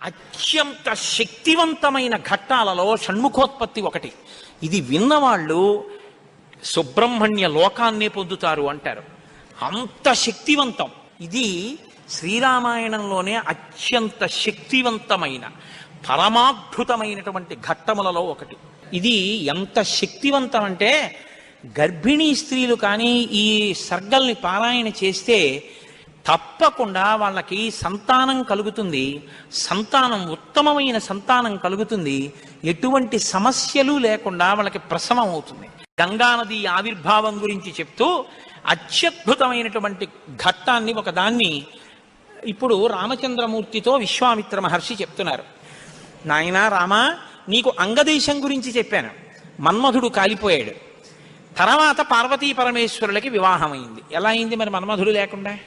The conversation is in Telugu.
అత్యంత శక్తివంతమైన ఘట్టాలలో షణ్ముఖోత్పత్తి ఒకటి. ఇది విన్నవాళ్ళు సుబ్రహ్మణ్య లోకాన్నే పొందుతారు అంటారు. అంత శక్తివంతం. ఇది శ్రీరామాయణంలోనే అత్యంత శక్తివంతమైన పరమాద్భుతమైనటువంటి ఘట్టములలో ఒకటి. ఇది ఎంత శక్తివంతం అంటే గర్భిణీ స్త్రీలు కానీ ఈ సర్గల్ని పారాయణ చేస్తే తప్పకుండా వాళ్ళకి సంతానం కలుగుతుంది. సంతానం ఉత్తమమైన సంతానం కలుగుతుంది. ఎటువంటి సమస్యలు లేకుండా వాళ్ళకి ప్రసవం అవుతుంది. గంగానది ఆవిర్భావం గురించి చెప్తూ అత్యద్భుతమైనటువంటి ఘట్టాన్ని ఒకదాన్ని ఇప్పుడు రామచంద్రమూర్తితో విశ్వామిత్ర మహర్షి చెప్తున్నారు. నాయనా రామా, నీకు అంగదేశం గురించి చెప్పాను. మన్మధుడు కాలిపోయాడు. తర్వాత పార్వతీ పరమేశ్వరులకి వివాహం అయింది. ఎలా అయింది మరి మన్మధుడు లేకుండా?